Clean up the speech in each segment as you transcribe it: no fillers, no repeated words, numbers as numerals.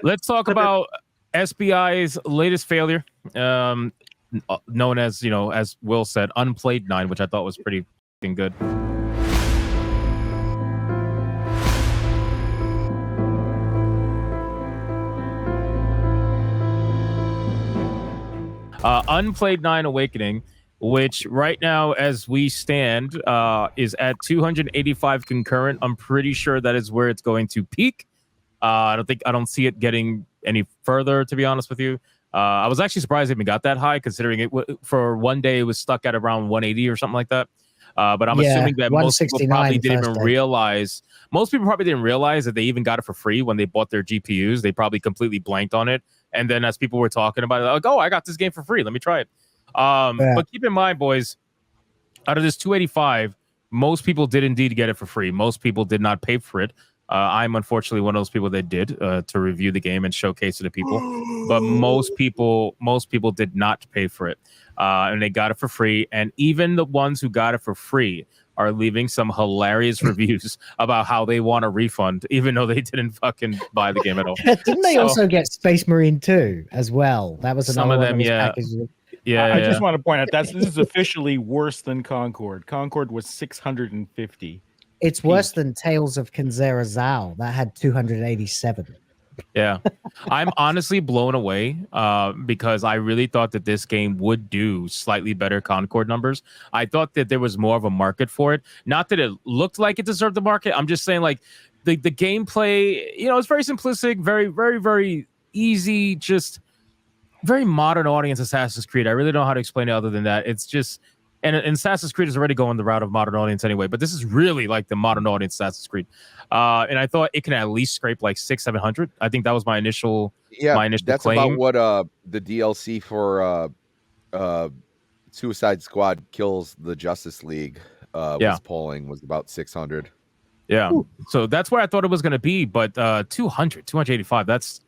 Let's talk about SBI's latest failure, known as, as Will said, Unplayed 9, which I thought was pretty fucking good. Unplayed 9 Awakening, which right now, as we stand, is at 285 concurrent. I'm pretty sure that is where it's going to peak. I don't see it getting any further, to be honest with you. I was actually surprised it even got that high, considering it for one day it was stuck at around 180 or something like that. But I'm assuming that most people probably didn't even realize. Most people probably didn't realize that they even got it for free when they bought their GPUs. They probably completely blanked on it. And then as people were talking about it, like, oh, I got this game for free. Let me try it. But keep in mind, boys, out of this 285, most people did indeed get it for free. Most people did not pay for it. I'm unfortunately one of those people that did to review the game and showcase it to people. But most people did not pay for it. And they got it for free. And even the ones who got it for free are leaving some hilarious reviews about how they want a refund, even though they didn't fucking buy the game at all. Didn't they also get Space Marine 2 as well? That was some of them, yeah. I just want to point out this is officially worse than Concord. Concord was 650. It's worse than Tales of Kanzera Zal. That had 287. Yeah. I'm honestly blown away because I really thought that this game would do slightly better Concord numbers. I thought that there was more of a market for it. Not that it looked like it deserved the market. I'm just saying, like, the gameplay, it's very simplistic, very, very, very easy, just very modern audience Assassin's Creed. I really don't know how to explain it other than that. It's just... And Assassin's Creed is already going the route of modern audience anyway, but this is really like the modern audience Assassin's Creed. And I thought it can at least scrape like 600-700. I think that was my initial that's claim. About what the DLC for Suicide Squad Kills the Justice League was polling was about 600. Yeah. Ooh. So that's where I thought it was going to be, but 285, that's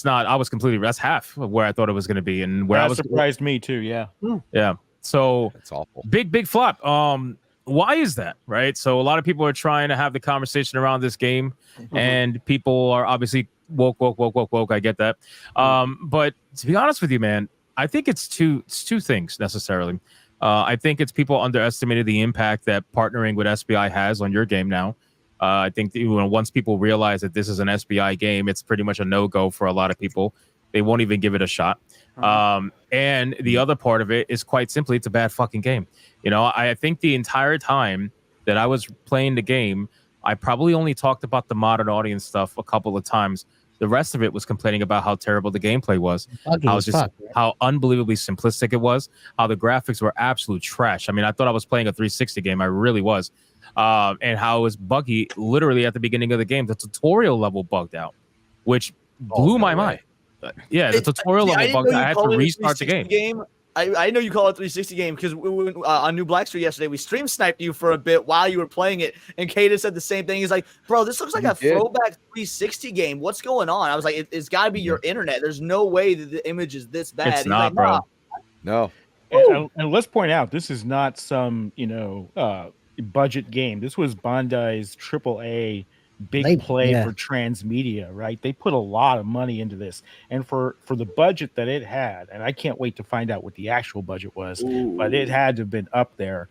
not, that's half of where I thought it was going to be. And where that surprised me too. Yeah. Yeah. So it's awful. Big flop. Why is that? Right. So a lot of people are trying to have the conversation around this game, and people are obviously woke. I get that. But to be honest with you, man, I think it's two things necessarily. I think it's people underestimated the impact that partnering with SBI has on your game now. I think once people realize that this is an SBI game, it's pretty much a no-go for a lot of people. They won't even give it a shot. And the other part of it is quite simply, it's a bad fucking game. I think the entire time that I was playing the game, I probably only talked about the modern audience stuff a couple of times. The rest of it was complaining about how terrible the gameplay was, how unbelievably simplistic it was, how the graphics were absolute trash. I mean, I thought I was playing a 360 game. I really was. And how it was buggy literally at the beginning of the game. The tutorial level bugged out, which blew my mind. Yeah, the tutorial level bugged out. I had to restart the game. I know you call it 360 game because on New Black Street yesterday, we stream sniped you for a bit while you were playing it. And Kata said the same thing. He's like, bro, this looks like a throwback 360 game. What's going on? I was like, it's got to be your internet. There's no way that the image is this bad. It's not, bro. No. And let's point out, this is not some, budget game. This was Bandai's AAA big play for transmedia, right? They put a lot of money into this, and for the budget that it had, and I can't wait to find out what the actual budget was. But it had to have been up there.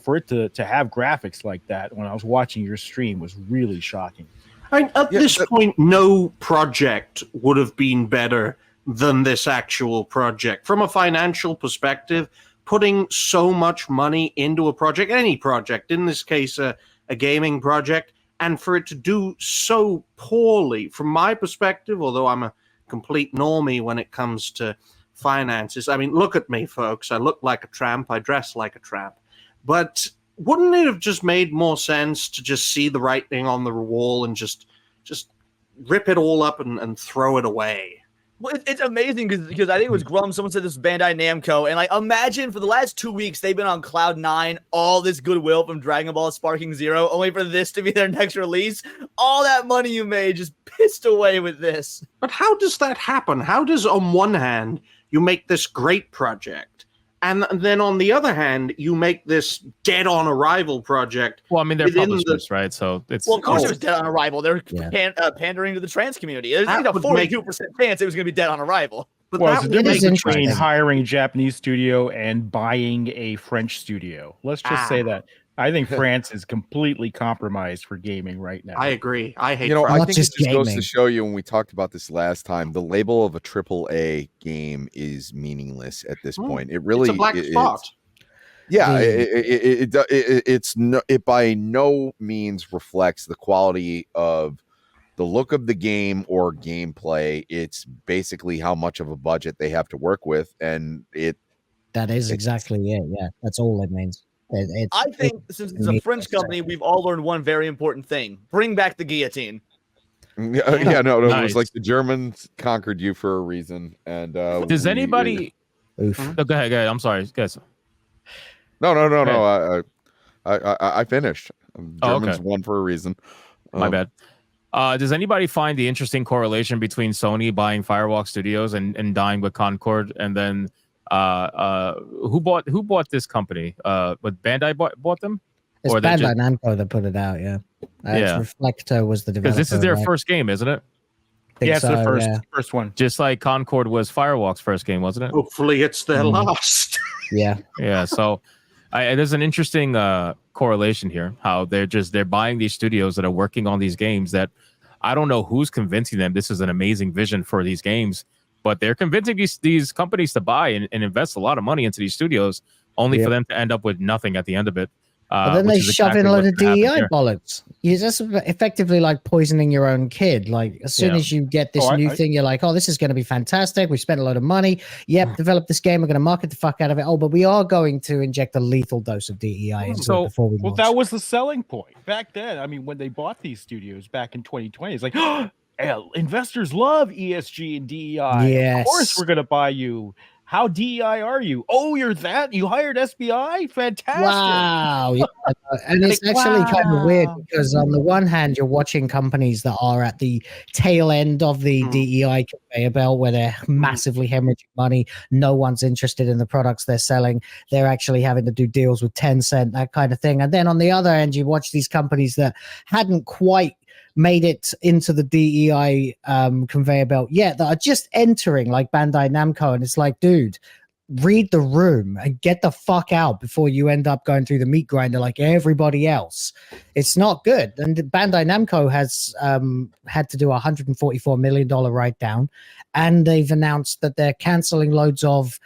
For it to have graphics like that when I was watching your stream was really shocking. I mean, at this point, no project would have been better than this actual project. From a financial perspective, putting so much money into a project, any project, in this case, a gaming project, and for it to do so poorly, from my perspective, although I'm a complete normie when it comes to finances. I mean, look at me, folks. I look like a tramp. I dress like a tramp. But wouldn't it have just made more sense to just see the writing on the wall and just rip it all up and throw it away? Well, it's amazing because I think it was Grum. Someone said this was Bandai Namco. And imagine for the last 2 weeks, they've been on cloud nine, all this goodwill from Dragon Ball Sparking Zero, only for this to be their next release. All that money you made just pissed away with this. But how does that happen? How does, on one hand, you make this great project, And then on the other hand, you make this dead on arrival project. Well, I mean, they're publishers, right? So it's of course it was dead on arrival. They're pandering to the trans community. There's like a 42% chance it was going to be dead on arrival. But there's a difference between hiring a Japanese studio and buying a French studio. Let's just say that. I think France is completely compromised for gaming right now. I agree. I hate. I think it just goes to show you, when we talked about this last time, the label of a AAA game is meaningless at this point. It really it's a black spot. It by no means reflects the quality of the look of the game or gameplay. It's basically how much of a budget they have to work with, and that is exactly it. Yeah, that's all it means. I think since it's a French company, we've all learned one very important thing: bring back the guillotine. No, nice. It was like the Germans conquered you for a reason. And does anybody? No, go ahead. I'm sorry, guys. No. I finished. Germans won for a reason. My bad. Does anybody find the interesting correlation between Sony buying Firewalk Studios and dying with Concord, and then who bought this company? But Bandai bought them? It's Bandai Namco that put it out. Yeah. Reflector was the developer. Because this is their first game, isn't it? Yeah, it's the first one. Just like Concord was Firewalk's first game, wasn't it? Hopefully, it's their last. Yeah. So, there's an interesting correlation here. How they're buying these studios that are working on these games that I don't know who's convincing them this is an amazing vision for these games, but they're convincing these companies to buy and invest a lot of money into these studios, only for them to end up with nothing at the end of it. But then they shove in a lot of DEI bollocks. You're just effectively like poisoning your own kid. Like as soon as you get this new thing, you're like, oh, this is going to be fantastic. We spent a lot of money. Yep, develop this game. We're going to market the fuck out of it. Oh, but we are going to inject a lethal dose of DEI into it before we launch. That was the selling point back then. I mean, when they bought these studios back in 2020, it's like, investors love ESG and DEI. Yes. Of course, we're going to buy you. How DEI are you? Oh, you're that? You hired SBI? Fantastic. Wow. And it's actually kind of weird because on the one hand, you're watching companies that are at the tail end of the DEI conveyor belt where they're massively hemorrhaging money. No one's interested in the products they're selling. They're actually having to do deals with Tencent, that kind of thing. And then on the other end, you watch these companies that hadn't quite made it into the DEI conveyor belt yet, that are just entering, like Bandai Namco, and it's like, dude, read the room and get the fuck out before you end up going through the meat grinder like everybody else. It's not good. And Bandai Namco has had to do a $144 million write-down, and they've announced that they're canceling loads of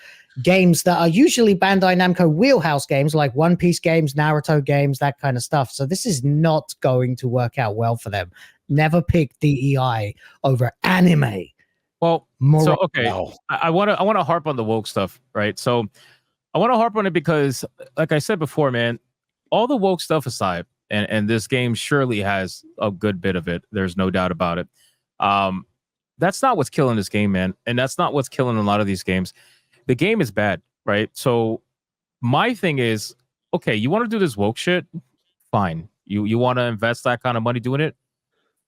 games that are usually Bandai Namco wheelhouse games, like One Piece games, Naruto games, that kind of stuff. So this is not going to work out well for them. Never pick DEI over anime. Well, I want to harp on the woke stuff, right? So I want to harp on it because, like I said before, man, all the woke stuff aside, and this game surely has a good bit of it. There's no doubt about it. That's not what's killing this game, man, and that's not what's killing a lot of these games. The game is bad, right? So my thing is, okay, you want to do this woke shit? Fine. You want to invest that kind of money doing it?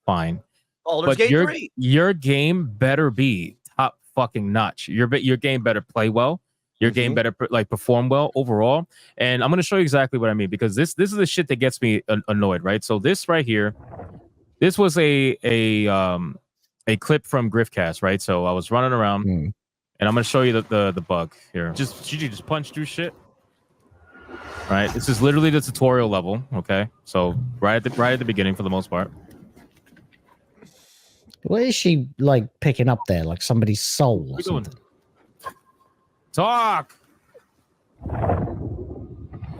Fine. Baldur's Gate 3. Your game better be top fucking notch. Your game better play well. Your game better perform well overall. And I'm going to show you exactly what I mean, because this is the shit that gets me annoyed, right? So this right here, this was a clip from Griffcast, right? So I was running around. And I'm gonna show you the bug here. Just punch through shit. Right. This is literally the tutorial level. Okay. So right at the beginning for the most part. What is she like picking up there? Like somebody's soul or something? Talk.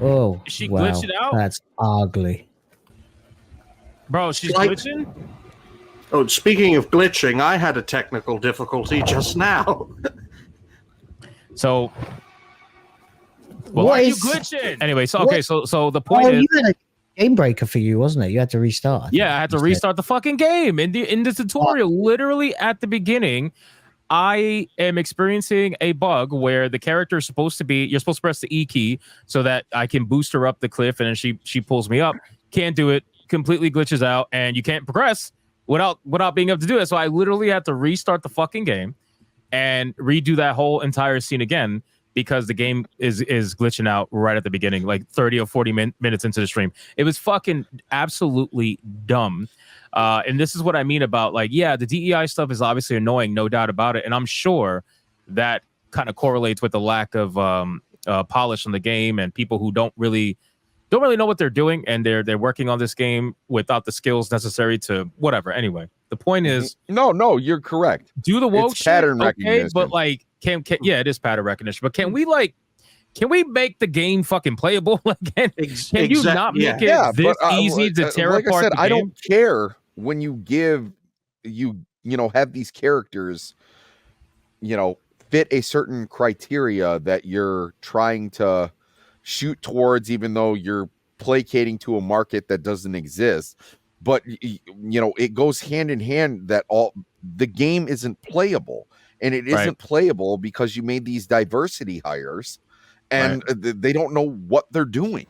Oh, is she glitching out? That's ugly. Bro, she's glitching? Oh, speaking of glitching, I had a technical difficulty just now. So, why are you glitching? Anyway, so the point is, you had a game breaker for you, wasn't it? You had to restart. Yeah, I had to restart the fucking game in the tutorial. Literally at the beginning, I am experiencing a bug where the character is supposed to be. You're supposed to press the E key so that I can boost her up the cliff, and then she pulls me up. Can't do it. Completely glitches out, and you can't progress without being able to do it. So I literally had to restart the fucking game and redo that whole entire scene again because the game is glitching out right at the beginning, like 30 or 40 minutes into the stream. It was fucking absolutely dumb. And this is what I mean about, like, yeah, the DEI stuff is obviously annoying, no doubt about it. And I'm sure that kind of correlates with the lack of polish on the game and people who don't really know what they're doing, and they're working on this game without the skills necessary to whatever. Anyway, the point is, no, you're correct. do the woke It's pattern shit, okay, recognition. but like, can yeah, it is pattern recognition. But can we make the game fucking playable? Like, can you not make it this easy to tear like apart? I said, the I game? don't care when you give you know have these characters, fit a certain criteria that you're trying to shoot towards, even though you're placating to a market that doesn't exist. But it goes hand in hand that the game isn't playable, and it isn't playable because you made these diversity hires, and they don't know what they're doing.